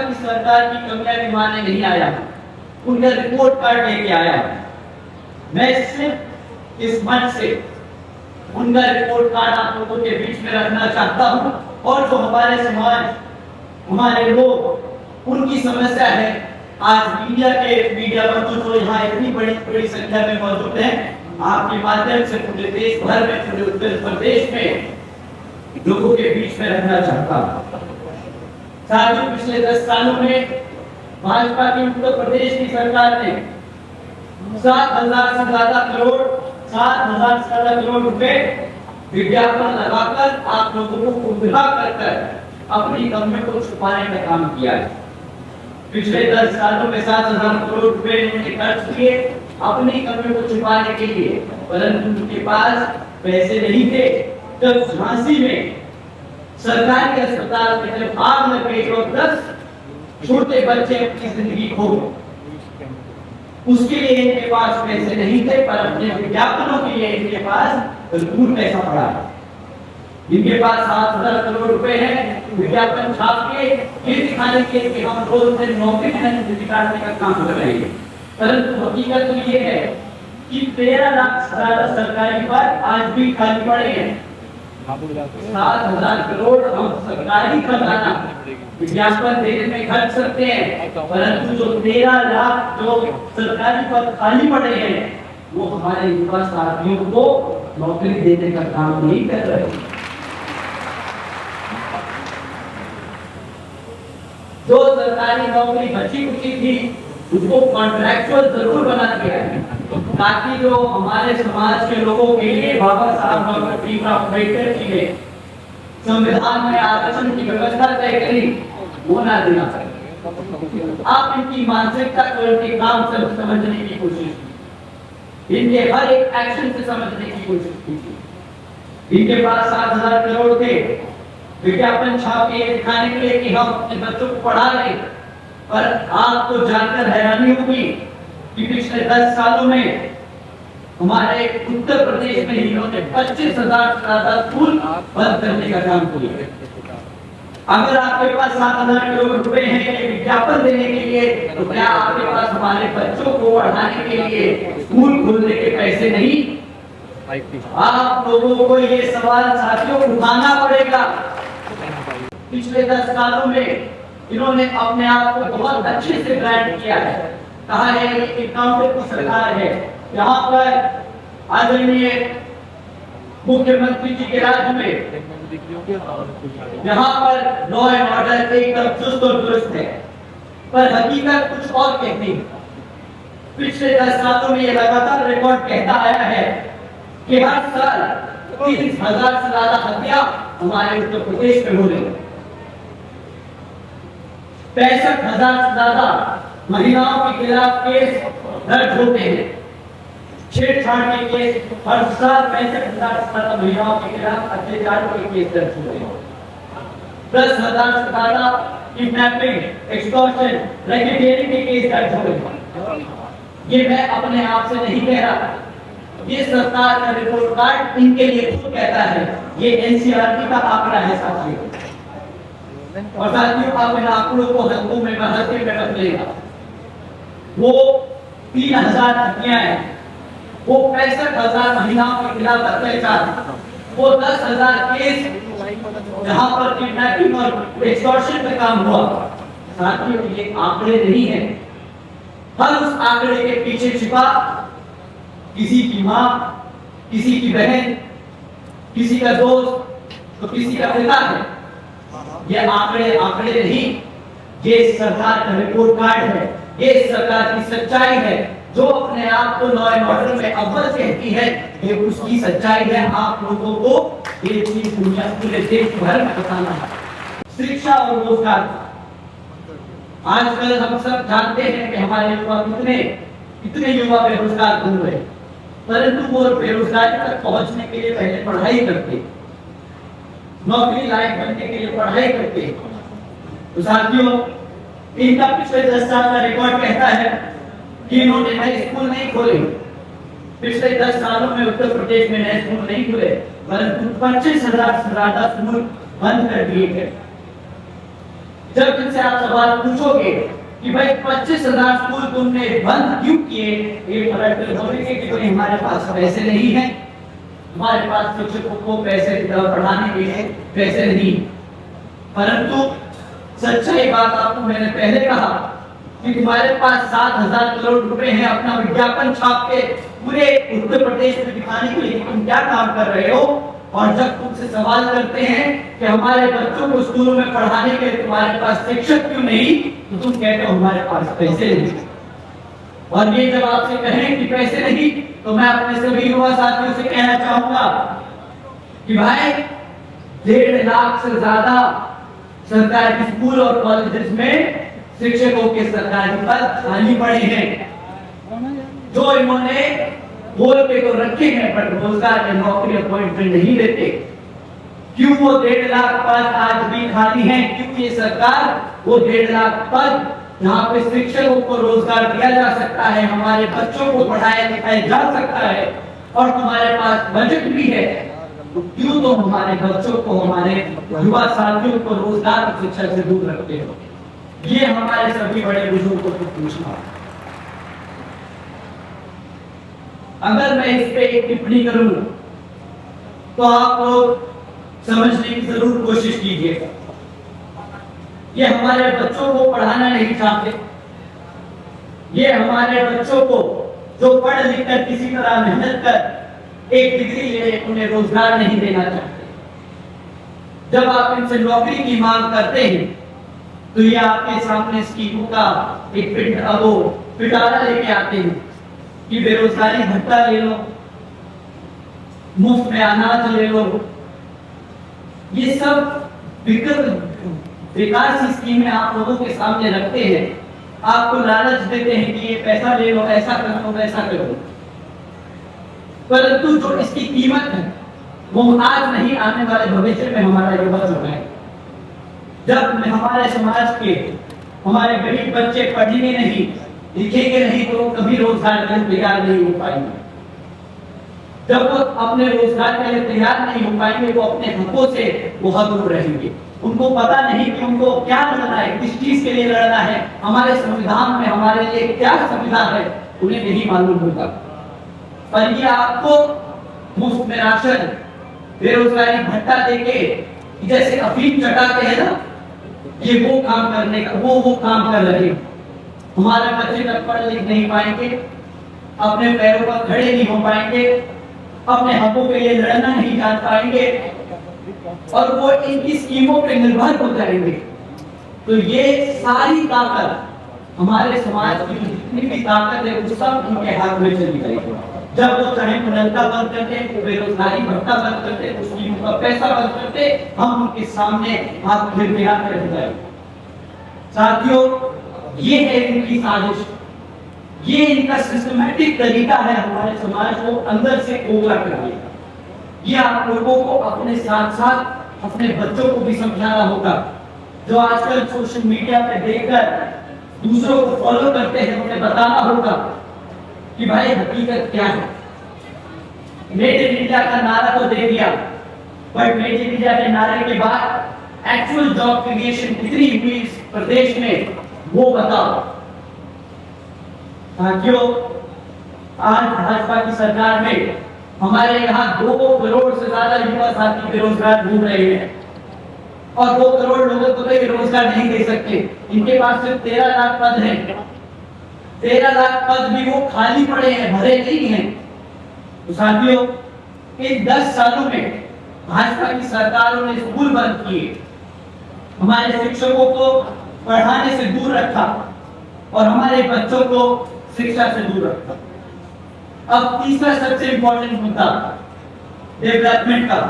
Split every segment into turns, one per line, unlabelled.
भाजपा की सरकार की कमियां निभाने नहीं आया, उनका रिपोर्ट कार्ड लेके आया। मैं सिर्फ इस मंच से उनका रिपोर्ट कार्ड आप लोगों के बीच में रखना चाहता हूं, और जो हमारे समाज, हमारे लोग, उनकी समस्या है। आज मीडिया बंधु जो यहाँ इतनी बड़ी संख्या में मौजूद हैं, आपके माध्यम से पूरे देश भर में, पूरे उत्तर प्रदेश में लोगों के बीच में रहना चाहता हूं। साथियों, पिछले 10 सालों में भाजपा की उत्तर प्रदेश की सरकार ने 7,000 से ज्यादा करोड़ रुपए विज्ञापन लगाकर आप लोगों को गुमराह कर अपनी कमियों को छुपाने का काम किया है। पिछले 10 सालों में 7,000 करोड़ रुपए उन्होंने खर्च किए अपनी कमियों को छुपाने के लिए, परंतु उनके पास पैसे नहीं थे। जब झांसी में सरकारी अस्पताल में जब आग लग गई और 10 छोटे बच्चे अपनी जिंदगी खो गए, उसके लिए इनके पास पैसे नहीं थे, पर अपने विज्ञापनों के लिए इनके पास भरपूर पैसा पड़ा। इनके पास 7,000 करोड़ रुपए है, विज्ञापन छाप के ये दिखाने के लिए कि हम रोज दिन नौकरी निकालने का काम कर रहे हैं। परंतु हकीकत तो ये है कि 13 लाख से ज्यादा सरकारी पद आज भी खाली पड़े हैं। 7,000 करोड़ हम सरकारी खजाना विज्ञापन देने में खर्च करते हैं, परंतु जो 13 लाख जो सरकारी पद खाली पड़े हैं, वो हमारे युवा साथियों को नौकरी देने का काम नहीं कर रहे। जो सरकारी नौकरी बची कुची थी, उसको कॉन्ट्रैक्चुअल जरूर बना दिया है, ताकि जो हमारे समाज के लोगों के लिए बाबा साहब डॉक्टर भीमराव अम्बेडकर जी ने संविधान में आरक्षण की व्यवस्था तय करी, वो ना देना चाहिए। आप इनकी मानसिकता को इनके काम से समझने की कोशिश की, इनके हर एक एक्शन से समझने की कोशिश की। इनके पास 7,000 करोड़ थे विज्ञापन छाप के दिखाने के लिए कि हम अपने बच्चों को पढ़ा रहे, पर आपको जानकर हैरानी होगी कि पिछले 10 सालों में हमारे उत्तर प्रदेश में इन्होंने 25,000 से ज्यादा स्कूल बंद करने का काम किया। अगर आपके पास 7,000 करोड़ रुपए हैं विज्ञापन देने के लिए, तो क्या आपके पास हमारे बच्चों को पढ़ाने के लिए स्कूल खोलने के पैसे नहीं? आप लोगों को ये सवाल साथियों उठाना पड़ेगा। पिछले 10 सालों में इन्होंने अपने आप को बहुत अच्छे से ब्रांड किया है, कहा है कि काउंटर की सरकार है। यहाँ पर आदरणीय मुख्यमंत्री जी के राज्य में यहाँ पर लॉ एंड ऑर्डर एकदम चुस्त और दुरुस्त है, पर हकीकत कुछ और कहती है। पिछले 10 सालों में ये लगातार रिकॉर्ड कहता आया है कि हर साल 30,000 से ज्यादा हत्या हमारे उत्तर प्रदेश में हो रही है। 65,000 से ज्यादा महिलाओं के खिलाफ केस दर्ज होते हैं। छेड़छाड़ के केस हर साल 65,000 से ज्यादा महिलाओं के खिलाफ अत्याचार के केस दर्ज होते हैं। 10,000 से ज्यादा किडनैपिंग, एक्सटॉर्शन, रैकेटियरिंग के केस दर्ज हुए हैं। ये मैं अपने आप से नहीं कह रहा, ये सरकार का रिपोर्ट कार्ड इनके लिए खुद कहता है। ये एनसीआरटी का आंकड़ा है साथियों, और साथियों आप इन आंकड़ों को हल्कों में हल्के में रख लेगा। वो 3,000 हत्याएं हैं, वो 65,000 महिलाओं के खिलाफ अत्याचार, वो 10,000 केस जहां पर किडनैपिंग और एक्सटॉर्शन का काम हुआ। साथियों ये आंकड़े नहीं है, हर उस आंकड़े के पीछे छिपा किसी की माँ, किसी की बहन, किसी का दोस्त, तो किसी का पिता है। ये आंकड़े नहीं, ये सरकार का रिपोर्ट कार्ड है, ये सरकार की सच्चाई है। जो अपने आप को लॉ एंड ऑर्डर में अव्वल कहती है, ये उसकी सच्चाई है। आप लोगों को ये चीज पूरे देश भर में बताना है। शिक्षा और रोजगार, आजकल हम सब जानते हैं कि हमारे युवा कितने युवा बेरोजगार घूम रहे, परंतु वो बेरोजगारी तक पहुंचने के लिए पहले पढ़ाई करते, नौकरी लायक बनने के लिए पढ़ाई करते। तो साथियों इनका पिछले 10 साल का रिकॉर्ड कहता है कि इन्होंने नए स्कूल नहीं खोले। पिछले 10 सालों में उत्तर प्रदेश में नए स्कूल नहीं खुले, परंतु 25,000 से ज्यादा स्कूल बंद कर दिए गए। जब इनसे आप सवाल पूछोगे कि भाई 25,000 स्कूल तुमने बंद क्यों किए, ये फर्क बोलेंगे कि भाई हमारे पास पैसे नहीं है, हमारे पास शिक्षकों को पैसे पढ़ाने के लिए पैसे नहीं। परंतु सच्चाई बात आपको मैंने पहले कहा कि तुम्हारे पास 7,000 करोड़ रुपए हैं अपना विज्ञापन छाप के पूरे उत्तर प्रदेश में दिखाने के लिए तुम क्या काम कर रहे हो, और जब तुमसे सवाल करते हैं कि हमारे बच्चों को स्कूलों में पढ़ाने के लिए तुम्हारे पास शिक्षक क्यों नहीं, तो तुम कहते हो हमारे पास पैसे नहीं। और ये जब आपसे कहें कि पैसे नहीं, तो मैं अपने सभी युवा साथियों से कहना चाहूंगा कि भाई 1.5 लाख से ज्यादा सरकारी स्कूल और कॉलेजेस में शिक्षकों के सरकारी पद खाली पड़े हैं, जो इन्होंने बोल के तो रखे हैं पर रोजगार या नौकरी अपॉइंटमेंट नहीं देते। क्यों वो 1.5 लाख पद आज भी खाली हैं? क्यों ये सरकार वो 1.5 लाख पद जहाँ पे शिक्षकों को रोजगार दिया जा सकता है, हमारे बच्चों को पढ़ाया लिखाया जा सकता है और तुम्हारे पास बजट भी है, तो क्यों तो हमारे बच्चों को, हमारे युवा साथियों को रोजगार और शिक्षा से दूर रखते हो? ये हमारे सभी बड़े बुजुर्गों को पूछना। अगर मैं इस पे एक टिप्पणी करूं तो आप लोग समझने की जरूर कोशिश कीजिएगा। ये हमारे बच्चों को पढ़ाना नहीं चाहते, ये हमारे बच्चों को जो पढ़ लिख कर किसी तरह मेहनत कर एक डिग्री ले उन्हें रोजगार नहीं देना चाहते। जब आप इनसे नौकरी की मांग करते हैं तो ये आपके सामने स्कीमों का एक पिटारा लेके आते हैं कि बेरोजगारी भत्ता ले लो, मुफ्त में अनाज ले लो। ये सब विकास स्कीमें आप लोगों के सामने रखते हैं, आपको लालच देते हैं कि ये पैसा ले लो, ऐसा कर लो, वैसा कर लो। परंतु जो इसकी कीमत है वो आज नहीं, आने वाले भविष्य में हमारा युवा जो है, जब हमारे समाज के हमारे गरीब बच्चे पढ़ेंगे नहीं, लिखेंगे नहीं, तो कभी रोजगार के लिए तैयार नहीं हो पाएंगे। जब वो अपने रोजगार के लिए तैयार नहीं हो पाएंगे, वो अपने हकों से वो महरूम रहेंगे। उनको पता नहीं कि उनको क्या लड़ना है, किस चीज के लिए लड़ना है, हमारे संविधान में हमारे लिए क्या संविधा है, उन्हें नहीं मालूम होगा। पर ये आपको मुफ्त में राशन, बेरोजगारी भत्ता देके जैसे अफीम चटाते हैं ना, ये वो काम करने का वो काम कर रहे हैं। हमारे बच्चे तक पढ़ लिख नहीं पाएंगे, अपने पैरों पर खड़े नहीं हो पाएंगे, अपने हकों के लिए लड़ना नहीं जान पाएंगे और वो इनकी स्कीमों पे निर्भर हो जाएंगे। तो ये सारी ताकत हमारे समाज की जितनी भी ताकत है वो सब उनके हाथ में चली जाएगी। जब वो चाहे मुनाफा बंद करते, बेरोजगारी भत्ता बंद करते, उस स्कीमों का पैसा बंद करते, हम उनके सामने हाथ खिड़खिड़ा कर जाए। साथियों, ये है इनकी साजिश, ये इनका सिस्टमैटिक तरीका है हमारे समाज को अंदर से खोखला करने का। ये आप लोगों को अपने साथ साथ अपने बच्चों को भी समझाना होगा, जो आजकल सोशल मीडिया पे देखकर दूसरों को फॉलो करते हैं, उन्हें बताना होगा कि भाई हकीकत क्या है। मेड इन इंडिया का नारा तो दे दिया, बट मेड इन इंडिया के नारे के बाद एक्चुअल जॉब क्रिएशन कितनी हुई इस प्रदेश में, वो बताओ। साथियों, आज भाजपा की सरकार में हमारे यहाँ 2 करोड़ से ज्यादा युवा साथी बेरोजगार घूम रहे हैं और 2 करोड़ लोगों को तो रोजगार नहीं दे सकते। इनके पास सिर्फ 13 लाख पद हैं, 13 लाख पद भी वो खाली पड़े हैं, भरे नहीं हैं। तो साथियों, इन 10 सालों में भाजपा की सरकारों ने स्कूल बंद किए, हमारे शिक्षकों को पढ़ाने से दूर रखा और हमारे बच्चों को शिक्षा से दूर रखा। अब तीसरा सबसे इंपॉर्टेंट मुद्दा डेवलपमेंट का।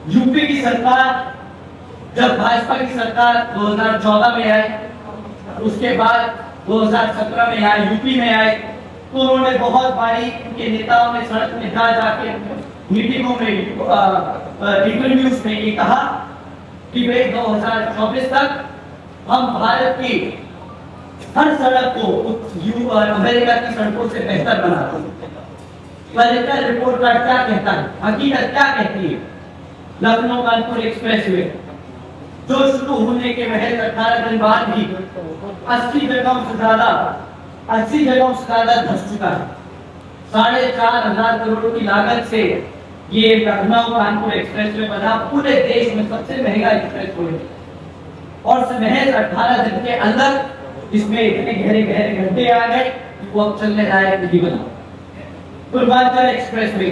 यूपी की सरकार, जब भाजपा की सरकार 2014 में आई, उसके बाद 2017 में आए, यूपी में आए, तो उन्होंने बहुत बारी उनके नेताओं ने सड़क में जाके मीटिंगों में इंटरव्यूज में ये कहा कि भाई 2024 तक हम भारत की हर सड़क को अमेरिका की सड़कों से बेहतर बना देंगे। पर्यटन रिपोर्ट कार्ड क्या कहता है, हकीकत क्या कहती है? लखनऊ कानपुर एक्सप्रेसवे जो शुरू होने के महज 18 दिन बाद ही 80 जगहों से ज्यादा धस चुका है। 4,500 करोड़ की लागत से ये लखनऊ कानपुर एक्सप्रेसवे बना, पूरे देश में सबसे महंगा एक्सप्रेसवे और महज 18 दिन के अंदर इसमें इतने गहरे गहरे गड्ढे आ गए कि वो अब चलने लायक नहीं बना। पूर्वांचल एक्सप्रेसवे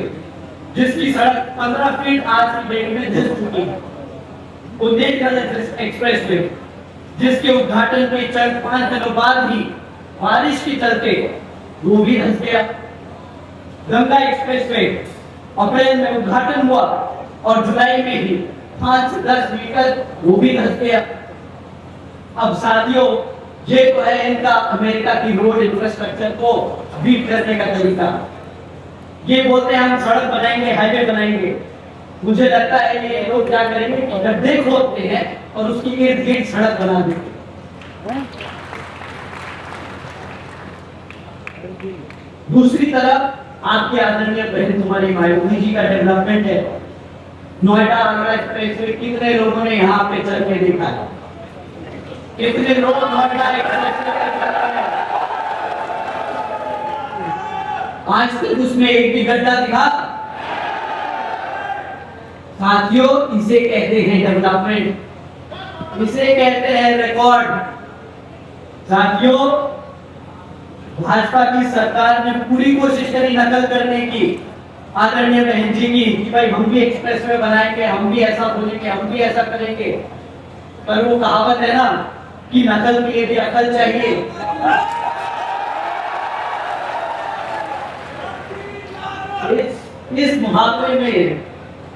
जिसकी सड़क 15 फीट आज की डेट में धंस चुकी है, बुंदेलखंड एक्सप्रेसवे जिसके उद्घाटन के चंद 5 दिनों बाद ही बारिश के चलते वो भी धंस गया। गंगा एक्सप्रेसवे अप्रैल में उद्घाटन हुआ और जुलाई में ही 5 से 10 मीटर वो भी धंस गया। अब साथियों, ये तो है इनका अमेरिका की रोड इंफ्रास्ट्रक्चर को बीट करने का तरीका। ये बोलते हैं हम सड़क बनाएंगे, हाईवे बनाएंगे। मुझे लगता है ये लोग क्या करेंगे कि गड्ढे खोदते हैं और उसकी इर्द गिर्द सड़क बना देते हैं। दूसरी तरफ आपके आदरणीय बहन कुमारी मायावती जी का डेवलपमेंट है। नोएडा आगरा एक्सप्रेसवे कितने लोगों ने यहाँ पे चल के देखा है? कितने लोग नोएडा एक्सप्रेसवे आज तक उसमें एक भी गड्ढा दिखा? साथियों, इसे कहते हैं डेवलपमेंट, इसे कहते हैं रिकॉर्ड। साथियों, भाजपा की सरकार ने पूरी कोशिश करी नकल करने की आदरणीय बहन जी की कि भाई हम भी एक्सप्रेसवे बनाएंगे, हम भी ऐसा बोलेंगे, हम भी ऐसा करेंगे। पर वो कहावत है ना कि नकल के लिए भी अकल चाहिए। इस मुहावरे में,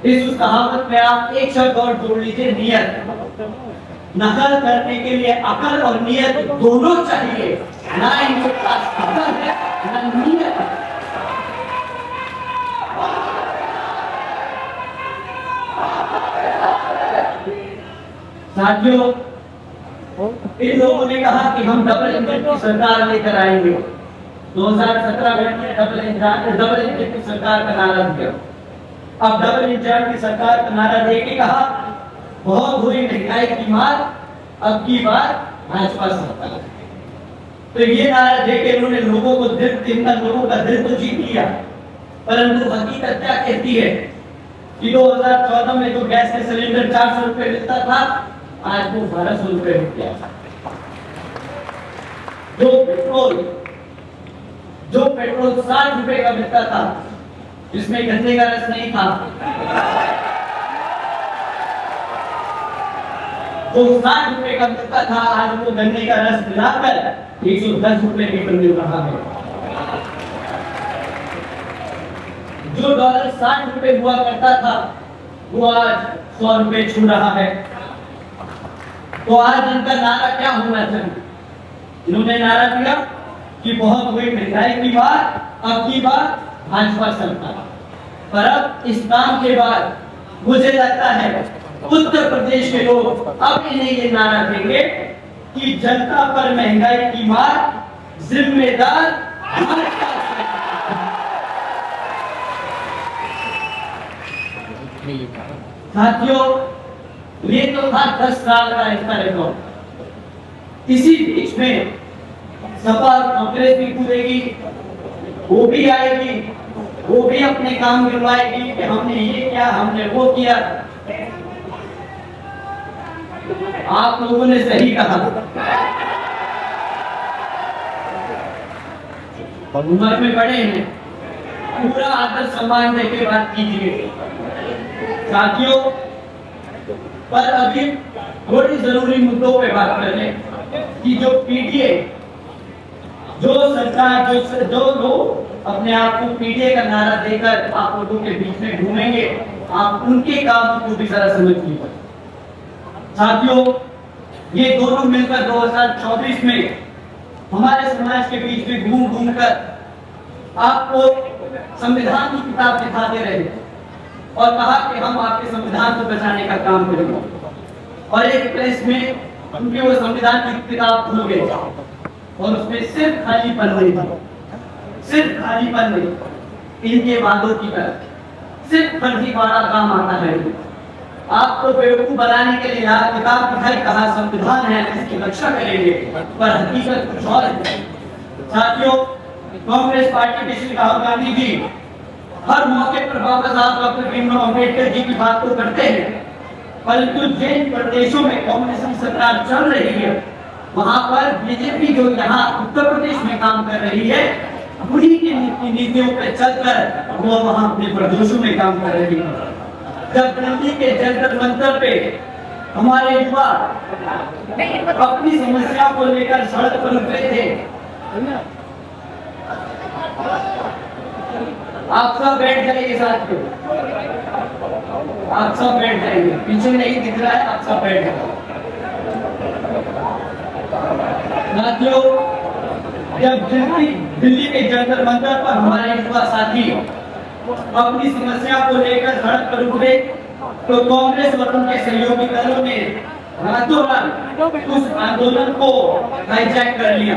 उस कहावत में आप एक शब्द और जोड़ लीजिए, नियत। नकल करने के लिए अकल और नियत दोनों चाहिए, ना इनके पास अकल है ना नियत है। साथियों, इन लोगों ने कहा कि हम डबल इंजन की सरकार लेकर आएंगे। 2017 में डबल इंजन की सरकार का नारा दिया। अब डबल इंजन की सरकार का नारा देके कहा बहुत हुई महंगाई की मार, अब की बार भाजपा सरकार। तो ये नारा देके उन्होंने लोगों को लोगों का दिल तो जीत लिया, परंतु हकीकत क्या कहती है कि 2014 में जो गैस के सिलेंडर 400 रुपए मिलता था, आज वो 1200 रुपए मिल गया। जो पेट्रोल 60 रुपए का मिलता था, जिसमें गन्ने का रस नहीं था, जो 60 रुपए का मिलता था, आज वो गन्ने का रस मिलाकर 110 रुपए लीटर मिल रहा है। जो डॉलर 60 रुपए हुआ करता था, वो आज 100 रुपए छू रहा है। तो आज इनका नारा क्या होना चाहिए? इन्होंने नारा दिया कि बहुत हुई महंगाई की बात, अब की बात भाजपा सरकार। पर अब इस काम के बाद मुझे लगता है उत्तर प्रदेश के लोग अब इन्हें ये नारा देंगे कि जनता पर महंगाई की मार जिम्मेदार भाजपा सरकार। साथियों, ये तो था 10 साल का इसका रिकॉर्ड। इसी बीच में सपा कांग्रेस भी कूदेगी, वो भी आएगी, वो भी अपने काम गिरवाएगी कि हमने ये किया, हमने वो किया। आप लोगों ने सही कहा, उम्र में बड़े हैं, पूरा आदर सम्मान देके बात कीजिए। साथियों, पर अभी थोड़ी जरूरी मुद्दों पे बात कर लें कि जो पीडीए, जो सरकार, जो लोग अपने आप को पीडीए का नारा देकर आप लोगों के बीच में घूमेंगे, आप उनके कामों को भी जरा समझ लीजिए। साथियों, ये दोनों मिलकर 2024 में हमारे समाज के बीच में घूम घूम कर आपको संविधान की किताब दिखाते रहे और कहा कि हम आपके संविधान को बचाने का काम करेंगे। और एक प्रेस में उनके वो संविधान की किताब खुल गई और उसमें सिर्फ खाली पन्ने था, सिर्फ खाली पन्ने, इनके वादों की तरह सिर्फ फर्जीवाड़ा काम आता है। आपको बेवकूफ बनाने के लिए आप किताब पढ़ाई कहा संविधान है इसकी रक्षा करेंगे, पर हकीकत कुछ और है। साथियों, कांग्रेस पार्टी के श्री राहुल गांधी जी हर मौके पर बाबा साहब डॉक्टर भीमराव अम्बेडकर जी की बात तो करते हैं, परंतु जिन प्रदेशों में कांग्रेस की सरकार चल रही है वहां पर बीजेपी जो यहाँ उत्तर प्रदेश में काम कर रही है उन्हीं की नीतियों पर चलकर वो वहां अपने प्रदेशों में काम कर रही है। जब दिल्ली के जंतर मंतर पे हमारे युवा अपनी समस्या को लेकर सड़क पर उतरे थे, आप सब बैठ जाइए साथियों, आप सब बैठ जाइए, पीछे नहीं दिख रहा है, आप सब बैठ जाइए। साथियों, जब दिल्ली के जंतर मंतर पर हमारे युवा साथी अपनी समस्या को लेकर सड़क पर उतरे तो कांग्रेस और उनके सहयोगी दलों ने रातों रात उस आंदोलन को हाईजैक कर लिया।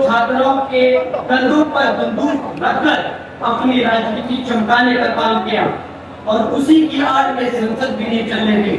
छात्रों के कंधों पर बंदूक रखकर अपनी राजनीति चमकाने का काम किया और उसी की आड़ में संसद भी नहीं चलने दी।